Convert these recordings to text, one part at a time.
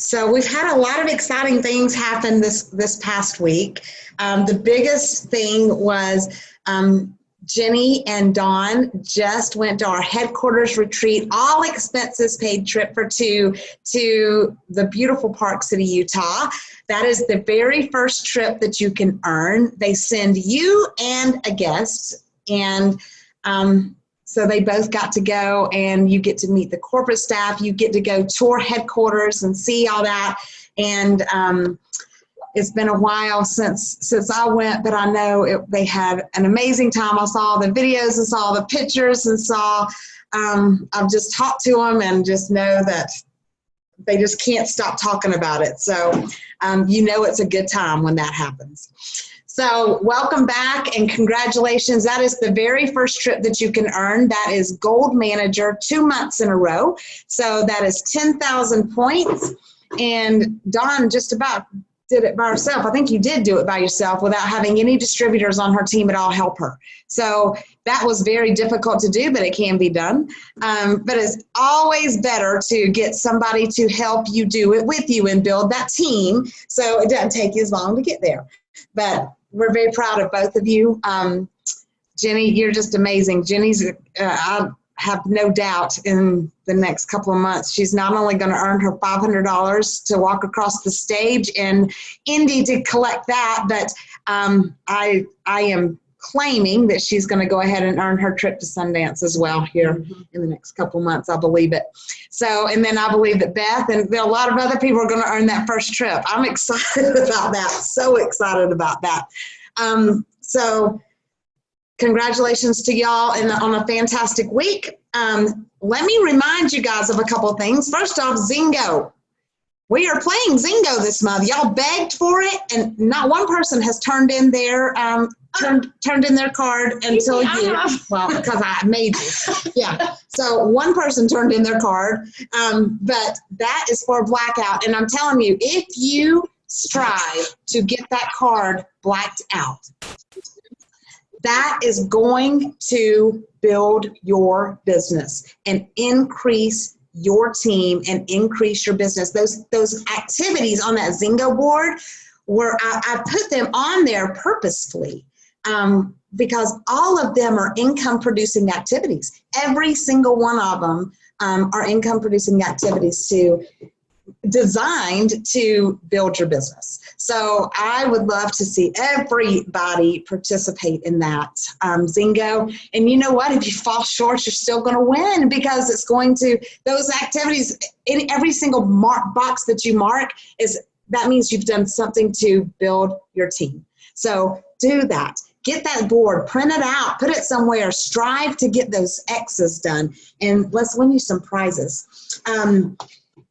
So we've had a lot of exciting things happen this past week. The biggest thing was Jenny and Dawn just went to our headquarters retreat, all expenses paid trip for two to the beautiful Park City, Utah. That is the very first trip that you can earn. They send you and a guest, and so they both got to go, and you get to meet the corporate staff. You get to go tour headquarters and see all that. And it's been a while since I went, but I know they had an amazing time. I saw the videos and saw the pictures and saw, I've just talked to them and just know that they just can't stop talking about it. So you know it's a good time when that happens. So welcome back and congratulations. That is the very first trip that you can earn. That is Gold Manager 2 months in a row. So that is 10,000 points. And Dawn just about did it by herself. I think you did do it by yourself without having any distributors on her team at all help her. So that was very difficult to do, but it can be done. But it's always better to get somebody to help you do it with you and build that team so it doesn't take you as long to get there. But we're very proud of both of you. Jenny, you're just amazing. Jenny's, I have no doubt in the next couple of months, she's not only going to earn her $500 to walk across the stage in Indy to collect that, but I am claiming that she's going to go ahead and earn her trip to Sundance as well here in the next couple of months. I believe it. So, and then I believe that Beth and a lot of other people are going to earn that first trip. I'm excited about that. So excited about that. So congratulations to y'all on a fantastic week. Let me remind you guys of a couple of things. First off, Zingo. We are playing Zingo this month. Y'all begged for it, and not one person has turned in their turned in their card until you. Well, because I made you. Yeah. So one person turned in their card, but that is for blackout. And I'm telling you, if you strive to get that card blacked out, that is going to build your business and increase your team and increase your business. Those activities on that Zingo board, where I put them on there purposefully because all of them are income producing activities. Every single one of them are income producing activities designed to build your business. So I would love to see everybody participate in that Zingo. And you know what? If you fall short, you're still going to win, because it's going to, those activities, in every single box that you mark, that means you've done something to build your team. So do that. Get that board, print it out, put it somewhere, strive to get those X's done, and let's win you some prizes.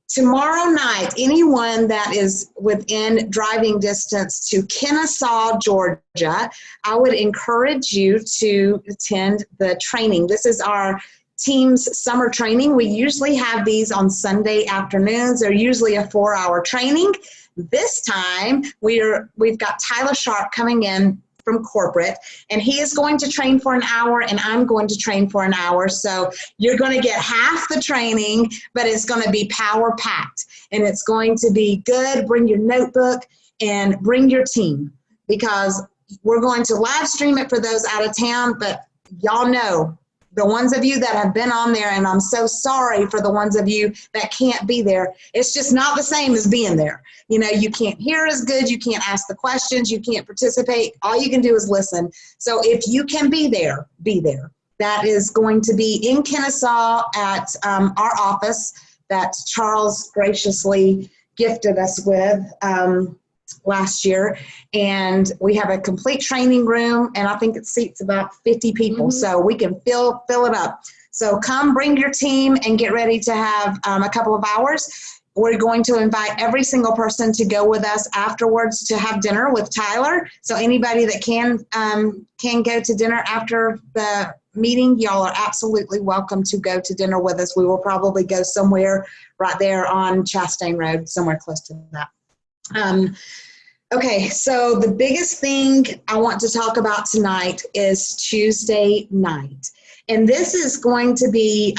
Tomorrow night, anyone that is within driving distance to Kennesaw, Georgia, I would encourage you to attend the training. This is our team's summer training. We usually have these on Sunday afternoons. They're usually a 4-hour training. This time, we've got Tyler Sharp coming in from corporate, and he is going to train for an hour, and I'm going to train for an hour. So you're going to get half the training, but it's going to be power packed, and it's going to be good. Bring your notebook and bring your team, because we're going to live stream it for those out of town. But y'all know, the ones of you that have been on there, and I'm so sorry for the ones of you that can't be there. It's just not the same as being there. You know, you can't hear as good. You can't ask the questions. You can't participate. All you can do is listen. So if you can be there, be there. That is going to be in Kennesaw at our office that Charles graciously gifted us with last year. And we have a complete training room, and I think it seats about 50 people. So we can fill it up. So come, bring your team, and get ready to have a couple of hours. We're going to invite every single person to go with us afterwards to have dinner with Tyler. So anybody that can go to dinner after the meeting, y'all are absolutely welcome to go to dinner with us. We will probably go somewhere right there on Chastain Road, somewhere close to that. Okay, so the biggest thing I want to talk about tonight is Tuesday night. And this is going to be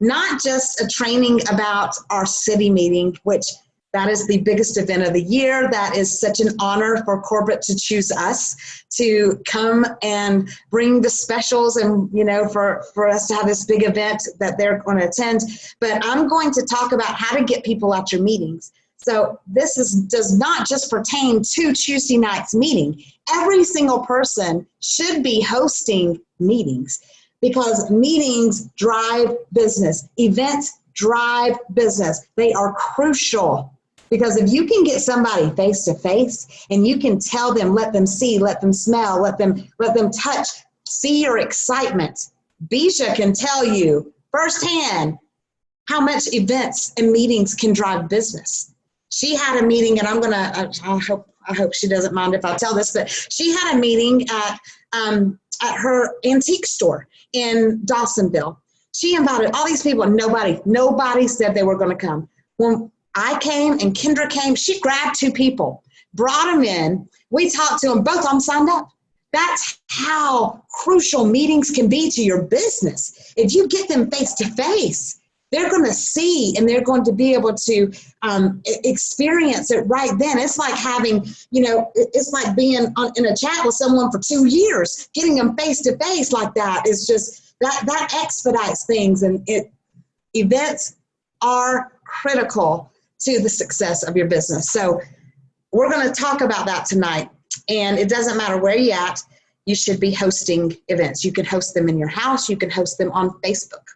not just a training about our city meeting, which That is the biggest event of the year. That is such an honor for corporate to choose us to come and bring the specials and, for us to have this big event that they're going to attend. But I'm going to talk about how to get people at your meetings. So this does not just pertain to Tuesday night's meeting. Every single person should be hosting meetings because meetings drive business. Events drive business. They are crucial. Because if you can get somebody face to face and you can tell them, let them see, let them smell, let them touch, see your excitement. Bisha can tell you firsthand how much events and meetings can drive business. She had a meeting, and I hope she doesn't mind if I tell this, but she had a meeting at her antique store in Dawsonville. She invited all these people, and nobody said they were going to come. When I came and Kendra came, she grabbed 2 people, brought them in. We talked to them, both of them signed up. That's how crucial meetings can be to your business. If you get them face to face, they're going to see and they're going to be able to experience it right then. It's like having, it's like being in a chat with someone for 2 years. Getting them face to face like that is just, that expedites things. And events are critical to the success of your business. So we're going to talk about that tonight. And it doesn't matter where you're at, you should be hosting events. You can host them in your house. You can host them on Facebook.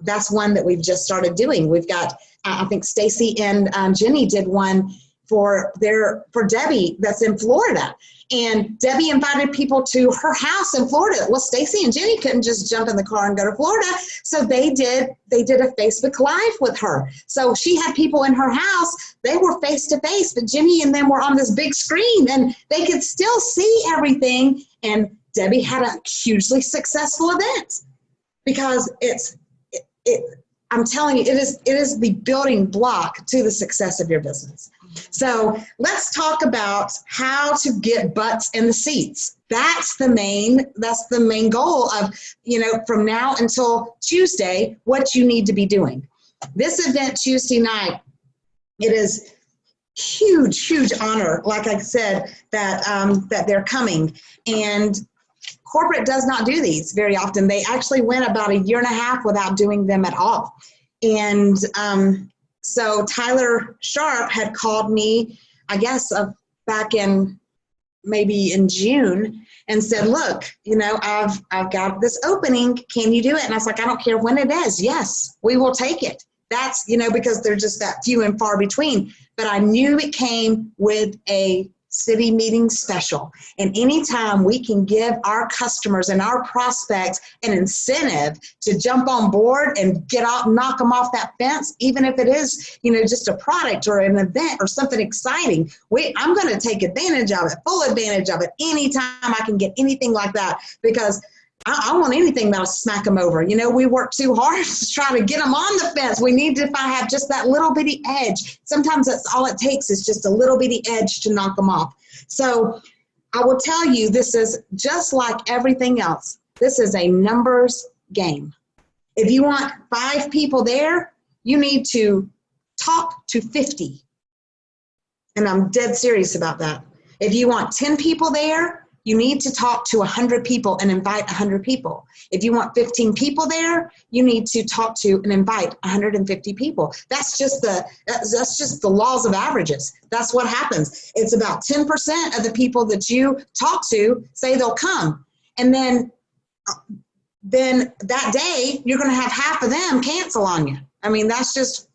That's one that we've just started doing. We've got, I think Stacy and Jenny did one for Debbie that's in Florida. And Debbie invited people to her house in Florida. Well, Stacy and Jenny couldn't just jump in the car and go to Florida. So they did a Facebook Live with her. So she had people in her house. They were face to face, but Jenny and them were on this big screen and they could still see everything. And Debbie had a hugely successful event because I'm telling you, it is the building block to the success of your business. So let's talk about how to get butts in the seats. That's the main goal of, from now until Tuesday, what you need to be doing. This event Tuesday night, it is huge honor, like I said, that they're coming. And corporate does not do these very often. They actually went about 1.5 years without doing them at all. And so Tyler Sharp had called me, I guess, back in maybe in June and said, look, I've got this opening. Can you do it? And I was like, I don't care when it is. Yes, we will take it. That's, because they're just that few and far between. But I knew it came with a city meeting special. And anytime we can give our customers and our prospects an incentive to jump on board and knock them off that fence, even if it is, just a product or an event or something exciting, I'm going to take advantage of it, full advantage of it, anytime I can get anything like that, because I want anything that'll smack them over. We work too hard to try to get them on the fence. We need to have just that little bitty edge. Sometimes that's all it takes is just a little bitty edge to knock them off. So I will tell you, this is just like everything else. This is a numbers game. If you want 5 people there, you need to talk to 50. And I'm dead serious about that. If you want 10 people there, you need to talk to 100 people and invite 100 people. If you want 15 people there, you need to talk to and invite 150 people. That's just the laws of averages. That's what happens. It's about 10% of the people that you talk to say they'll come. And then that day, you're going to have half of them cancel on you. I mean, that's just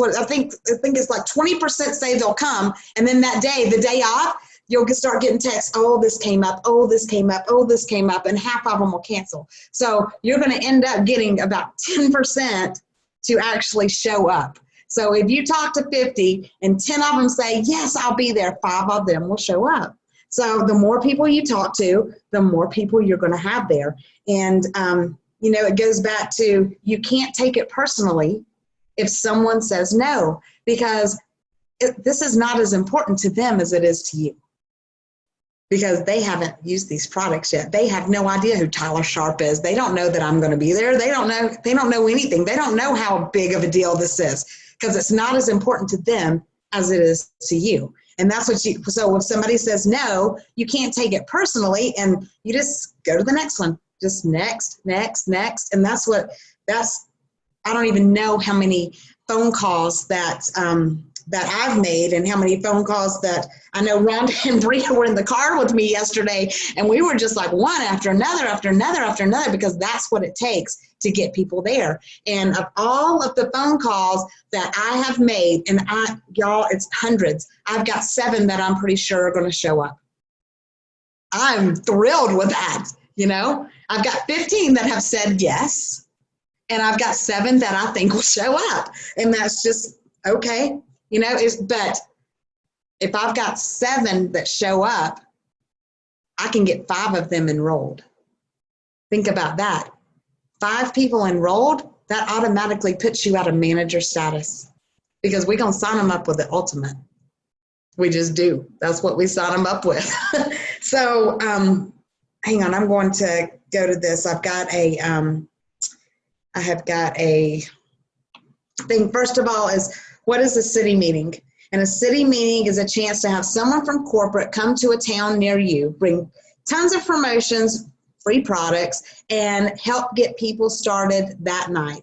what I think it's like 20% say they'll come. And then that day, the day off, you'll start getting texts, oh, this came up, oh, this came up, oh, this came up, and half of them will cancel. So you're going to end up getting about 10% to actually show up. So if you talk to 50 and 10 of them say, yes, I'll be there, 5 of them will show up. So the more people you talk to, the more people you're going to have there. And, it goes back to, you can't take it personally if someone says no, because this is not as important to them as it is to you. Because they haven't used these products yet. They have no idea who Tyler Sharp is. They don't know that I'm going to be there. They don't know anything. They don't know how big of a deal this is. because it's not as important to them as it is to you. And that's what so if somebody says no, you can't take it personally, and you just go to the next one. Just next. And I don't even know how many phone calls that I've made, and how many phone calls that I know Rhonda and Bria were in the car with me yesterday, and we were just like one after another, because that's what it takes to get people there. And of all of the phone calls that I have made, and y'all, it's hundreds, I've got 7 that I'm pretty sure are going to show up. I'm thrilled with that. I've got 15 that have said yes, and I've got 7 that I think will show up, and that's just okay. But if I've got 7 that show up, I can get 5 of them enrolled. Think about that. 5 people enrolled, that automatically puts you out of manager status, because we're going to sign them up with the ultimate. We just do. That's what we sign them up with. So hang on, I'm going to go to this. I have got a thing. First of all is, what is a city meeting? And a city meeting is a chance to have someone from corporate come to a town near you, bring tons of promotions, free products, and help get people started that night.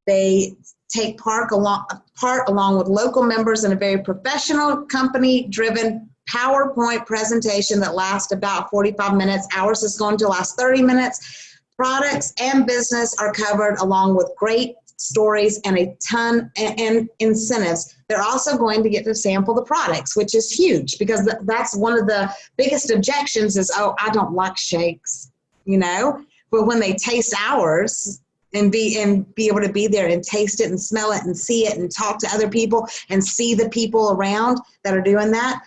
They take part along with local members in a very professional, company-driven PowerPoint presentation that lasts about 45 minutes. Ours is going to last 30 minutes. Products and business are covered, along with great stories and a ton and incentives. They're also going to get to sample the products, which is huge, because that's one of the biggest objections is, oh, I don't like shakes, but when they taste ours and be able to be there and taste it and smell it and see it and talk to other people and see the people around that are doing that,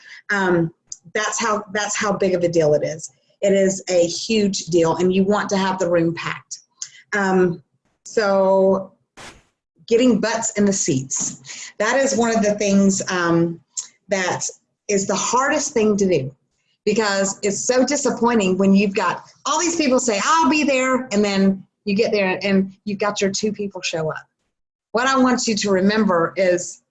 that's how big of a deal it is. It is a huge deal, and you want to have the room packed. So getting butts in the seats. That is one of the things that is the hardest thing to do, because it's so disappointing when you've got all these people say, I'll be there, and then you get there and you've got your 2 people show up. What I want you to remember is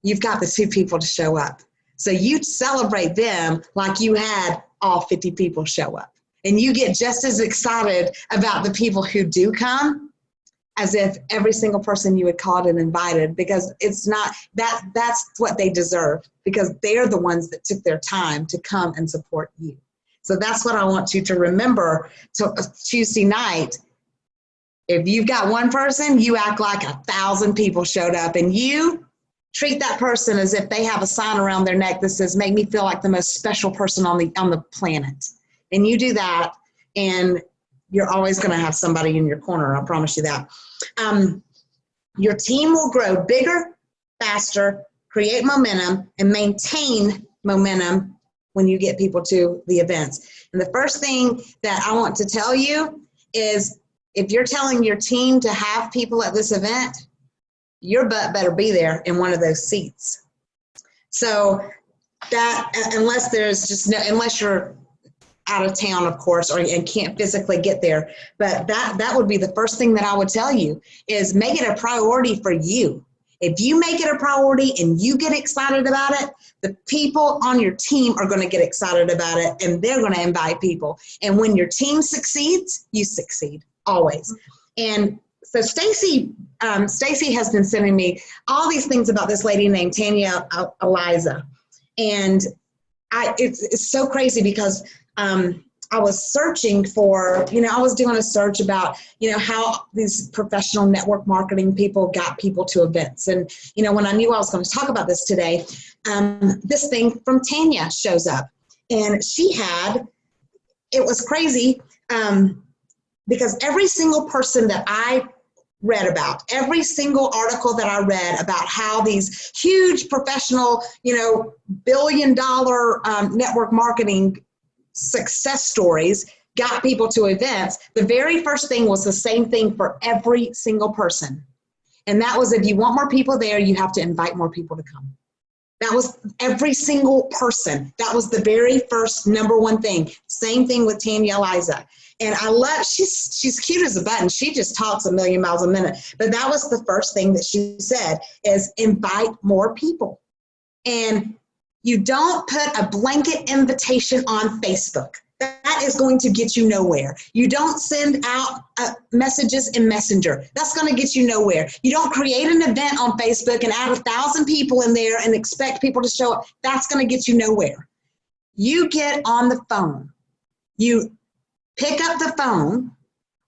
you've got the 2 people to show up. So you celebrate them like you had all 50 people show up. And you get just as excited about the people who do come as if every single person you had called and invited, because it's not that's what they deserve, because they're the ones that took their time to come and support you. So that's what I want you to remember to Tuesday night. If you've got 1 person, you act like 1,000 people showed up, and you treat that person as if they have a sign around their neck that says, make me feel like the most special person on the planet. And you do that, and you're always going to have somebody in your corner. I promise you that. Your team will grow bigger, faster, create momentum, and maintain momentum when you get people to the events. And the first thing that I want to tell you is, if you're telling your team to have people at this event, your butt better be there in one of those seats. So that, unless you're out of town, of course, and can't physically get there. But that would be the first thing that I would tell you, is make it a priority for you. If you make it a priority and you get excited about it, the people on your team are going to get excited about it, and they're going to invite people. And when your team succeeds, you succeed, always. And so Stacy has been sending me all these things about this lady named Tanya Eliza. And it's so crazy, because I was searching for, I was doing a search about, how these professional network marketing people got people to events. And, when I knew I was going to talk about this today, this thing from Tanya shows up. And it was crazy, because every single person that I read about, every single article that I read about how these huge professional, billion-dollar network marketing success stories got people to events, the very first thing was the same thing for every single person. And that was, if you want more people there, you have to invite more people to come. That was every single person. That was the very first number one thing. Same thing with Tanya Eliza. And I love, she's cute as a button. She just talks a million miles a minute. But that was the first thing that she said is invite more people. And you don't put a blanket invitation on Facebook. That is going to get you nowhere. You don't send out messages in Messenger. That's going to get you nowhere. You don't create an event on Facebook and add 1,000 people in there and expect people to show up. That's going to get you nowhere. You get on the phone. You pick up the phone,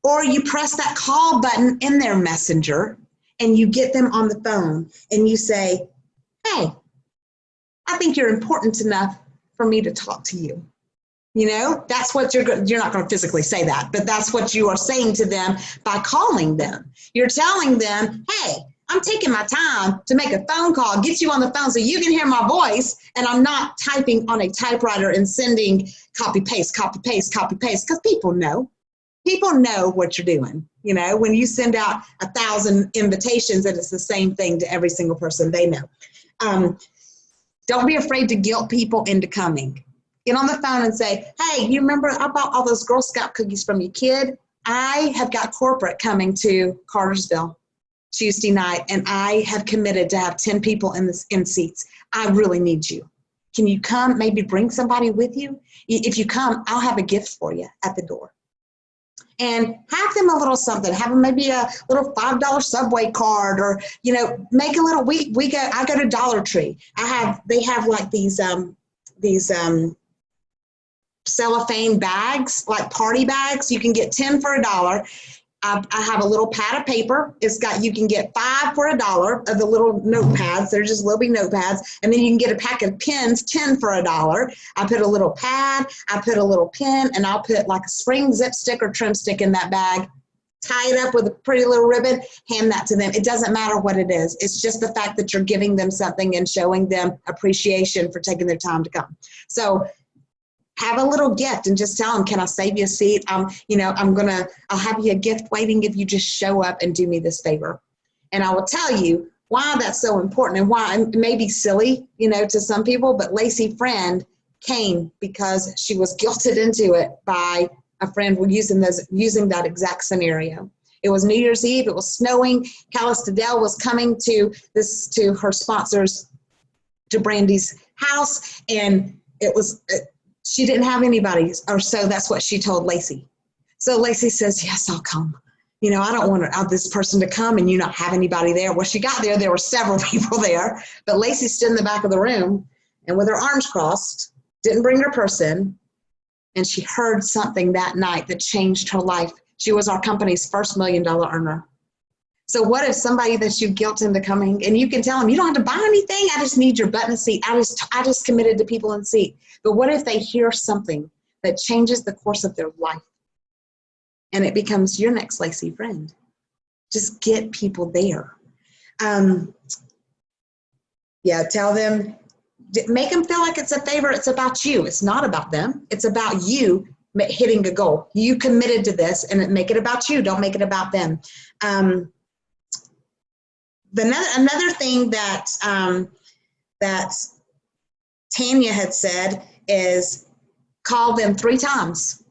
or you press that call button in their Messenger and you get them on the phone and you say, hey, I think you're important enough for me to talk to you. You know, that's what you're not going to physically say that, but that's what you are saying to them by calling them. You're telling them, hey, I'm taking my time to make a phone call, get you on the phone so you can hear my voice, and I'm not typing on a typewriter and sending copy, paste, because people know. People know what you're doing. You know, when you send out 1,000 invitations and it's the same thing to every single person, they know. Don't be afraid to guilt people into coming. Get on the phone and say, hey, you remember I bought all those Girl Scout cookies from your kid? I have got corporate coming to Cartersville Tuesday night, and I have committed to have 10 people in seats. I really need you. Can you come? Maybe bring somebody with you? If you come, I'll have a gift for you at the door. And have them a little something. Have them maybe a little $5 Subway card, or, you know, make a little. I go to Dollar Tree. They have like these cellophane bags, like party bags. You can get 10 for $1. I have a little pad of paper. You can get 5 for $1 of the little notepads. They're just little bitty notepads. And then you can get a pack of pens, 10 for $1. I put a little pad, I put a little pen, and I'll put like a spring zip stick or trim stick in that bag, tie it up with a pretty little ribbon, hand that to them. It doesn't matter what it is. It's just the fact that you're giving them something and showing them appreciation for taking their time to come. So have a little gift and just tell them, can I save you a seat? I'll have you a gift waiting if you just show up and do me this favor. And I will tell you why that's so important, and why it may be silly, you know, to some people, but Lacey Friend came because she was guilted into it by a friend using that exact scenario. It was New Year's Eve. It was snowing. Callistadel was coming to her sponsors, to Brandy's house, and she didn't have anybody, or so that's what she told Lacey. So Lacey says, yes, I'll come. You know, I don't want this person to come and you not have anybody there. Well, she got there. There were several people there, but Lacey stood in the back of the room and with her arms crossed, didn't bring her purse in, and she heard something that night that changed her life. She was our company's first $1 million earner. So what if somebody that you guilt into coming, and you can tell them, you don't have to buy anything. I just need your butt in a seat. I just committed to people in seat. But what if they hear something that changes the course of their life, and it becomes your next Lacey Friend? Just get people there. Tell them, make them feel like it's a favor. It's about you. It's not about them. It's about you hitting a goal. You committed to this, and make it about you. Don't make it about them. Another thing that Tanya had said is call them 3 times.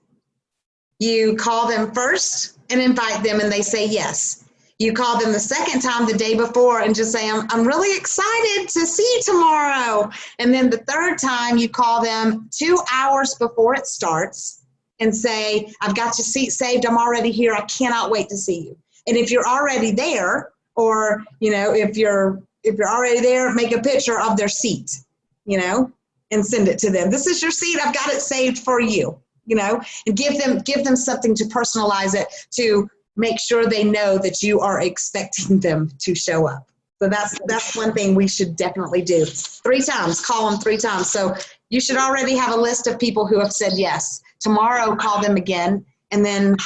You call them first and invite them, and they say yes. You call them the second time the day before and just say, I'm really excited to see you tomorrow. And then the third time you call them 2 hours before it starts and say, I've got your seat saved. I'm already here. I cannot wait to see you. And if you're already there, or, you know, if you're already there, make a picture of their seat, you know, and send it to them. This is your seat. I've got it saved for you, you know, and give them something to personalize it, to make sure they know that you are expecting them to show up. So that's one thing we should definitely do. 3 times, call them 3 times. So you should already have a list of people who have said yes. Tomorrow, call them again. And then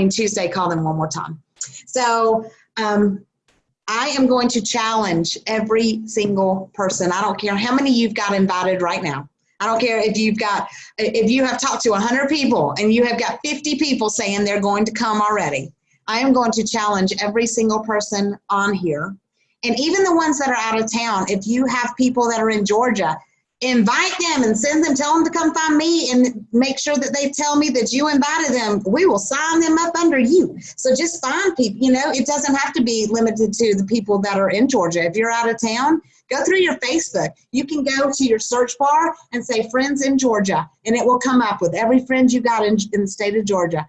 Tuesday, call them one more time. So I am going to challenge every single person. I don't care how many you've got invited right now. I don't care if you have talked to 100 people and you have got 50 people saying they're going to come already. I am going to challenge every single person on here And even the ones that are out of town, if you have people that are in Georgia, invite them and send them, tell them to come find me and make sure that they tell me that you invited them. We will sign them up under you. So just find people, it doesn't have to be limited to the people that are in Georgia. If you're out of town, go through your Facebook. You can go to your search bar and say friends in Georgia, and it will come up with every friend you got in the state of Georgia.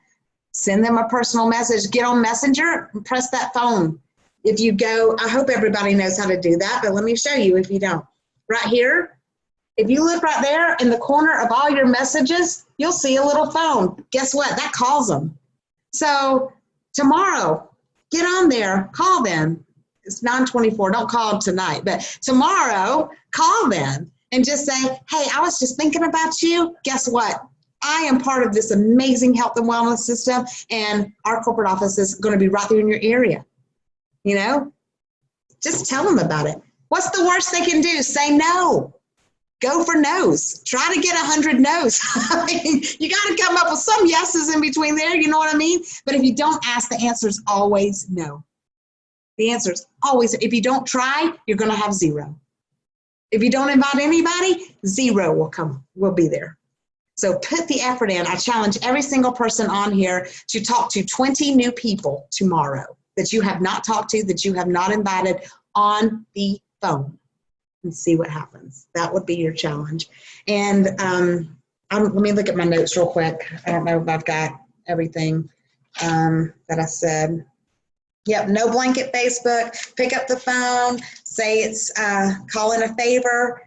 Send them a personal message, get on Messenger, and press that phone. If you go, I hope everybody knows how to do that, but let me show you if you don't. Right here, if you look right there in the corner of all your messages, you'll see a little phone. Guess what? That calls them. So tomorrow, get on there, call them. It's 9:24. Don't call them tonight, but tomorrow, call them and just say, hey, I was just thinking about you. Guess what? I am part of this amazing health and wellness system, and our corporate office is going to be right there in your area. Just tell them about it. What's the worst they can do? Say no. Go for no's. Try to get 100 no's. I mean, you got to come up with some yeses in between there. You know what I mean? But if you don't ask, the answer is always no. The answer is always, if you don't try, you're going to have 0. If you don't invite anybody, 0 will be there. So put the effort in. I challenge every single person on here to talk to 20 new people tomorrow that you have not talked to, that you have not invited on the phone, and see what happens. That would be your challenge. And let me look at my notes real quick. I don't know if I've got everything that I said. Yep, no blanket Facebook. Pick up the phone. Say it's call in a favor.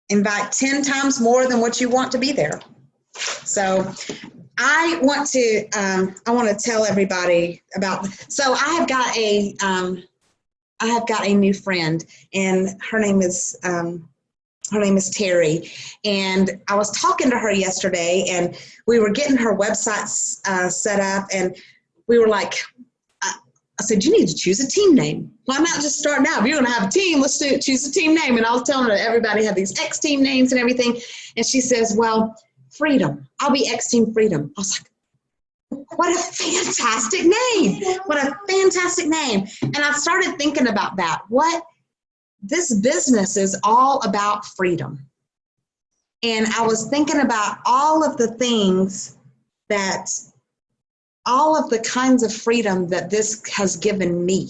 Invite 10 times more than what you want to be there. So I want to tell everybody about. So I have got a new friend, and her name is Terry. And I was talking to her yesterday, and we were getting her website set up, and we were like, I said, you need to choose a team name. Why not just start now? If you're going to have a team, let's choose a team name. And I was telling her that everybody had these X team names and everything. And she says, well, Freedom. I'll be X Team Freedom. I was like, what a fantastic name. What a fantastic name. And I started thinking about that. This business is all about freedom. And I was thinking about all of the kinds of freedom that this has given me.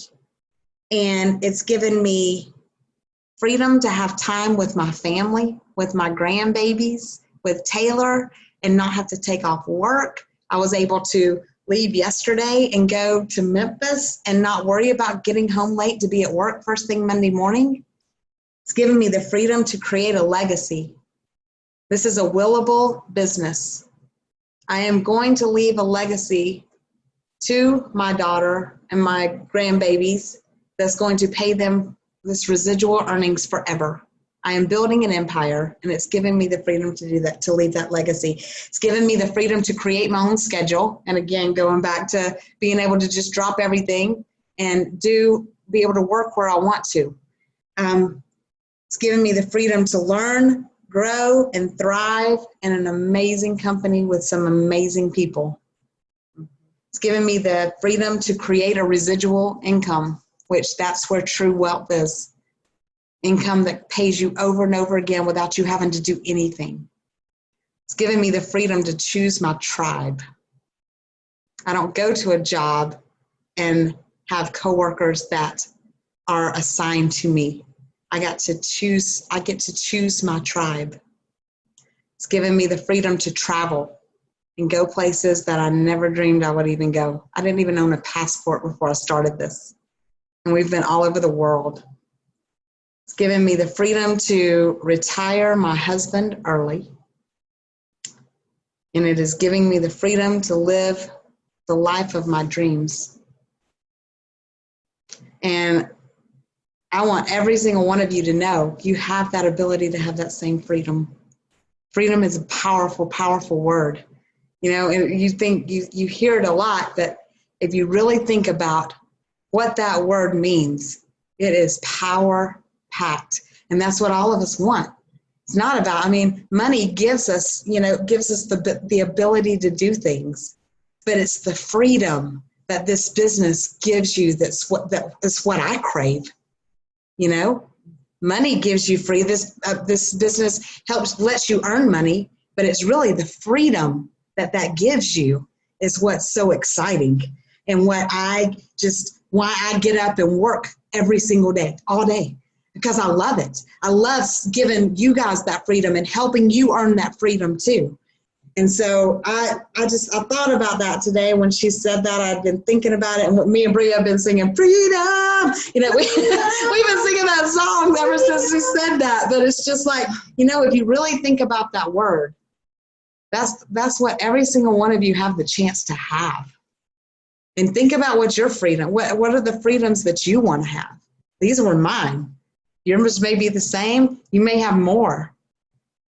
And it's given me freedom to have time with my family, with my grandbabies, with Taylor, and not have to take off work. I was able to leave yesterday and go to Memphis and not worry about getting home late to be at work first thing Monday morning. It's given me the freedom to create a legacy. This is a willable business. I am going to leave a legacy to my daughter and my grandbabies that's going to pay them this residual earnings forever. I am building an empire, and it's given me the freedom to do that, to leave that legacy. It's given me the freedom to create my own schedule. And again, going back to being able to just drop everything and be able to work where I want to. It's given me the freedom to learn, grow, and thrive in an amazing company with some amazing people. It's given me the freedom to create a residual income, which that's where true wealth is. Income that pays you over and over again without you having to do anything. It's given me the freedom to choose my tribe. I don't go to a job and have coworkers that are assigned to me. I get to choose my tribe. It's given me the freedom to travel and go places that I never dreamed I would even go. I didn't even own a passport before I started this. And we've been all over the world. It's given me the freedom to retire my husband early. And it is giving me the freedom to live the life of my dreams. And I want every single one of you to know you have that ability to have that same freedom. Freedom is a powerful, powerful word. You think you hear it a lot, but if you really think about what that word means, it is power-packed. And that's what all of us want. It's not about, money gives us the ability to do things, but it's the freedom that this business gives you. That is what I crave. You know, money gives you free. This business lets you earn money, but it's really the freedom that gives you is what's so exciting, and why I get up and work every single day, all day, because I love it. I love giving you guys that freedom and helping you earn that freedom too. And so I thought about that today when she said that. I'd been thinking about it, and me and Bria have been singing freedom. You know, we've been singing that song ever since she said that. But it's just like, you know, if you really think about that word, that's what every single one of you have the chance to have. And think about what your freedom, what are the freedoms that you want to have? These were mine. Yours may be the same. You may have more.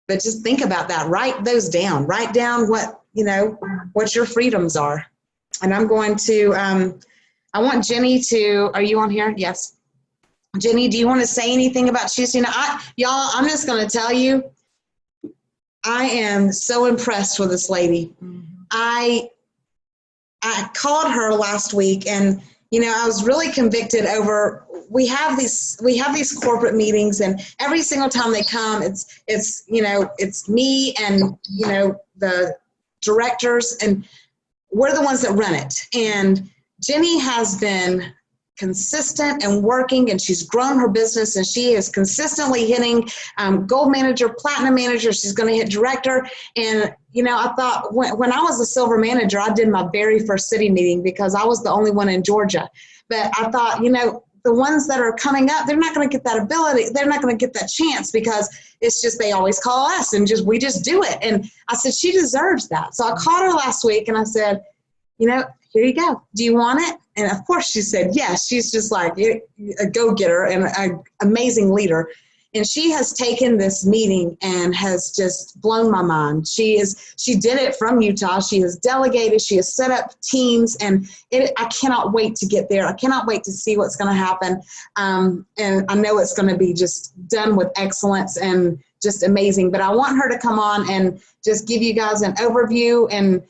But just think about that. Write those down. Write down what your freedoms are. And I'm going to, I want Jenny to, are you on here? Yes. Jenny, do you want to say anything about Tuesday night? Y'all, I'm just going to tell you, I am so impressed with this lady. I called her last week, and I was really convicted over. We have these corporate meetings, and every single time they come, it's me and the directors, and we're the ones that run it. And Jenny has been consistent and working, and she's grown her business, and she is consistently hitting gold manager, platinum manager. She's going to hit director. And I thought when I was a silver manager, I did my very first city meeting because I was the only one in Georgia. But I thought, the ones that are coming up, they're not going to get that ability. They're not going to get that chance because it's just, they always call us and we just do it. And I said, she deserves that. So I called her last week and I said, here you go. Do you want it? And of course she said yes. She's just like a go-getter and an amazing leader. And she has taken this meeting and has just blown my mind. She did it from Utah. She has delegated. She has set up teams, and I cannot wait to get there. I cannot wait to see what's going to happen. And I know it's going to be just done with excellence and just amazing. But I want her to come on and just give you guys an overview and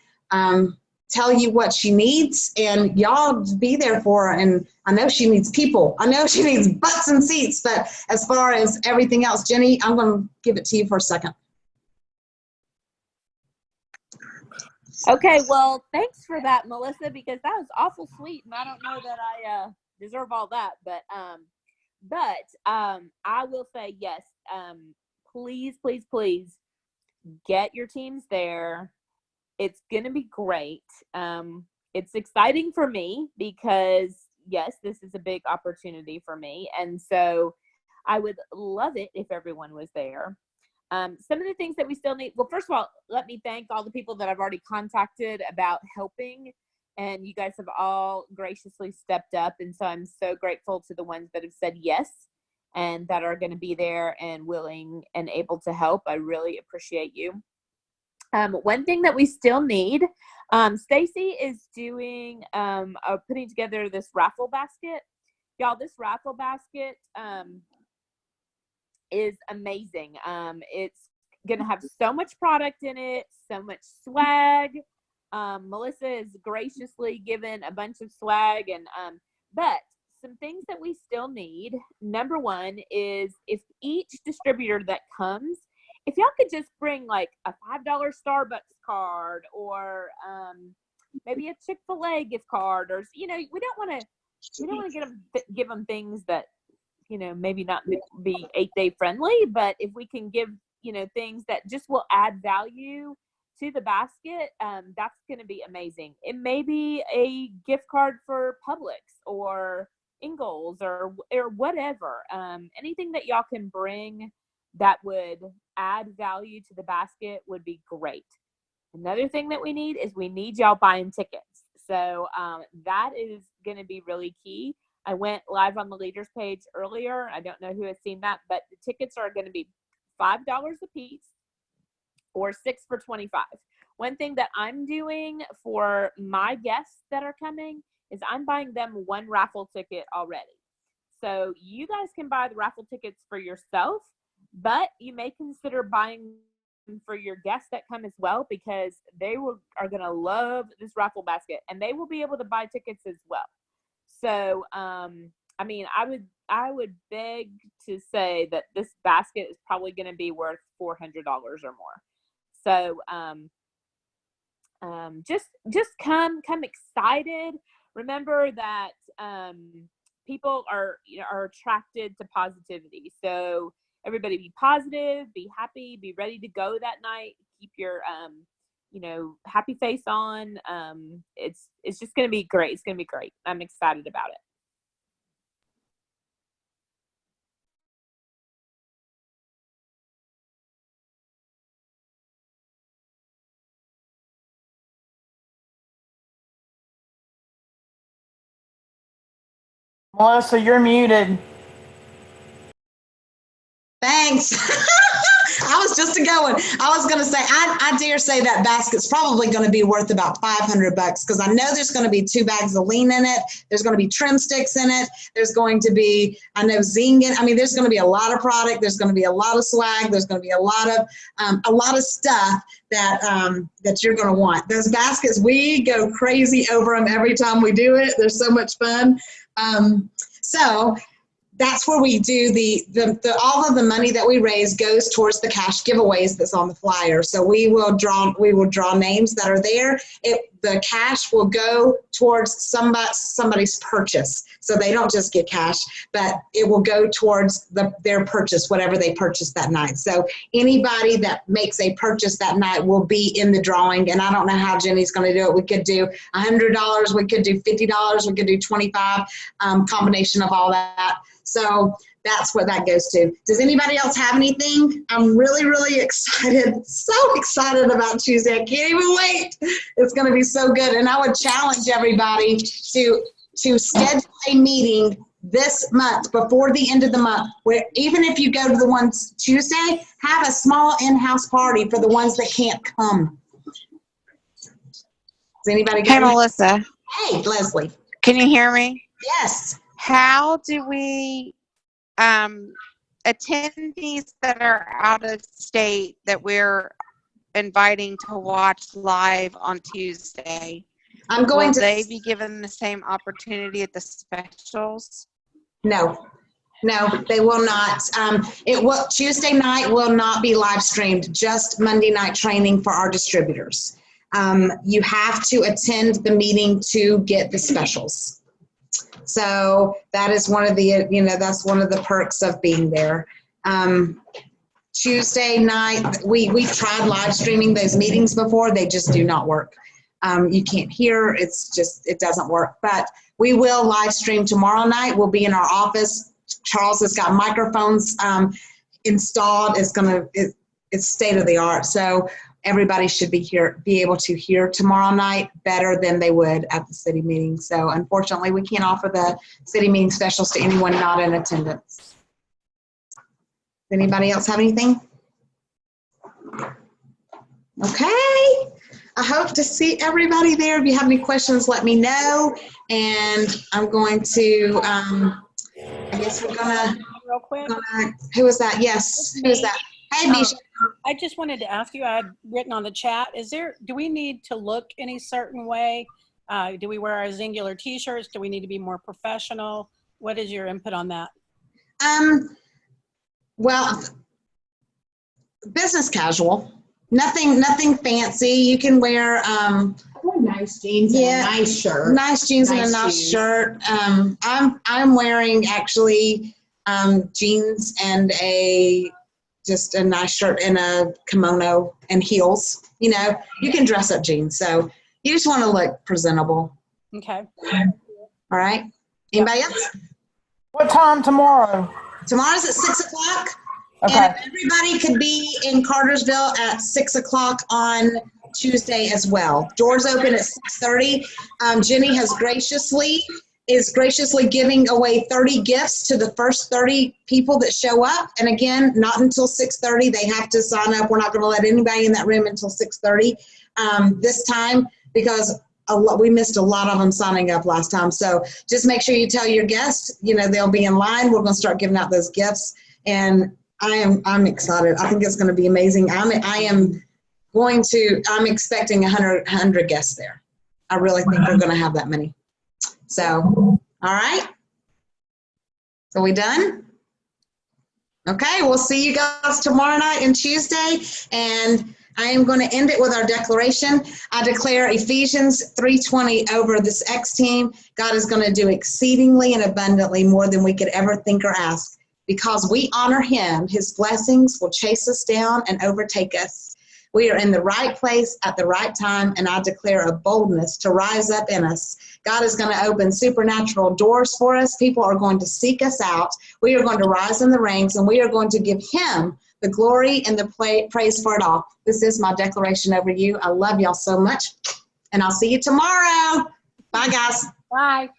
tell you what she needs, and y'all be there for her. And I know she needs people. I know she needs butts and seats, but as far as everything else, Jenny, I'm going to give it to you for a second. Okay, well, thanks for that, Melissa, because that was awful sweet, and I don't know that I deserve all that, but I will say yes. Please, please, please get your teams there. It's going to be great. It's exciting for me because, yes, this is a big opportunity for me. And so I would love it if everyone was there. Some of the things that we still need. Well, first of all, let me thank all the people that I've already contacted about helping. And you guys have all graciously stepped up. And so I'm so grateful to the ones that have said yes and that are going to be there and willing and able to help. I really appreciate you. One thing that we still need, Stacy is doing, putting together this raffle basket. Y'all, this raffle basket is amazing. It's going to have so much product in it, so much swag. Melissa has graciously given a bunch of swag, and but some things that we still need. Number one is if each distributor that comes, if y'all could just bring like a $5 Starbucks card or maybe a Chick-fil-A gift card, or we don't want to give them things that maybe not be 8-day friendly, but if we can give things that just will add value to the basket, that's going to be amazing. It may be a gift card for Publix or Ingalls or whatever. Anything that y'all can bring that would add value to the basket would be great. Another thing that we need is we need y'all buying tickets. So that is going to be really key. I went live on the leaders page earlier. I don't know who has seen that, but the tickets are going to be $5 a piece or 6 for $25. One thing that I'm doing for my guests that are coming is I'm buying them one raffle ticket already. So you guys can buy the raffle tickets for yourself, but you may consider buying for your guests that come as well, because are going to love this raffle basket, and they will be able to buy tickets as well. So, I mean, I would beg to say that this basket is probably going to be worth $400 or more. So, just come excited. Remember that people are attracted to positivity. So everybody be positive, be happy, be ready to go that night. Keep your happy face on. It's just going to be great. It's going to be great. I'm excited about it. Melissa, you're muted. Thanks. I was just going. I was going to say, I dare say that basket's probably going to be worth about $500 because I know there's going to be 2 bags of lean in it. There's going to be trim sticks in it. There's going to be, I know, zing in. I mean, there's going to be a lot of product. There's going to be a lot of swag. There's going to be a lot of stuff that you're going to want. Those baskets, we go crazy over them every time we do it. They're so much fun. So that's where we do the all of the money that we raise goes towards the cash giveaways that's on the flyer. So we will draw names that are there. The cash will go towards somebody's purchase. So they don't just get cash, but it will go towards their purchase, whatever they purchase that night. So anybody that makes a purchase that night will be in the drawing. And I don't know how Jenny's going to do it. We could do $100. We could do $50. We could do $25, combination of all that. So that's what that goes to. Does anybody else have anything? I'm really, really excited. So excited about Tuesday. I can't even wait. It's going to be so good. And I would challenge everybody to schedule a meeting this month before the end of the month, where even if you go to the ones Tuesday, have a small in-house party for the ones that can't come. Does anybody Hey, Melissa. Hey, Leslie. Can you hear me? Yes. How do we attendees that are out of state that we're inviting to watch live on Tuesday, will they be given the same opportunity at the specials? No, they will not. Tuesday night will not be live streamed, just Monday night training for our distributors. You have to attend the meeting to get the specials. So that is one of the, that's one of the perks of being there. Tuesday night, we've tried live streaming those meetings before. They just do not work. You can't hear. It doesn't work. But we will live stream tomorrow night. We'll be in our office. Charles has got microphones installed. It's state of the art. So everybody should be able to hear tomorrow night better than they would at the city meeting. So unfortunately, we can't offer the city meeting specials to anyone not in attendance. Does anybody else have anything? Okay. I hope to see everybody there. If you have any questions, let me know. And I'm going to, I guess we're gonna, real quick. Who is that? Yes, who is that? Hey, Misha. I just wanted to ask you, I had written on the chat, do we need to look any certain way? Do we wear our Zingular t-shirts? Do we need to be more professional? What is your input on that? Well, business casual. Nothing fancy. You can wear nice jeans and a nice shirt. Nice jeans and a nice shirt. I'm wearing actually jeans and just a nice shirt and a kimono and heels. You can dress up jeans. So you just want to look presentable. Okay. All right. Anybody else? What time tomorrow? Tomorrow's at 6 o'clock. Okay. And everybody could be in Cartersville at 6 o'clock on Tuesday as well. Doors open at 6:30. Jenny is graciously giving away 30 gifts to the first 30 people that show up. And again, not until 6:30. They have to sign up. We're not going to let anybody in that room until 6:30 this time, because we missed a lot of them signing up last time. So just make sure you tell your guests, they'll be in line. We're going to start giving out those gifts. And I'm excited. I think it's going to be amazing. I'm expecting 100 guests there. I really think we're going to have that many. So, all right. So we done? Okay, we'll see you guys tomorrow night and Tuesday. And I am going to end it with our declaration. I declare Ephesians 3:20 over this X team. God is going to do exceedingly and abundantly more than we could ever think or ask. Because we honor him, his blessings will chase us down and overtake us. We are in the right place at the right time, and I declare a boldness to rise up in us. God is going to open supernatural doors for us. People are going to seek us out. We are going to rise in the ranks, and we are going to give him the glory and the praise for it all. This is my declaration over you. I love y'all so much, and I'll see you tomorrow. Bye, guys. Bye.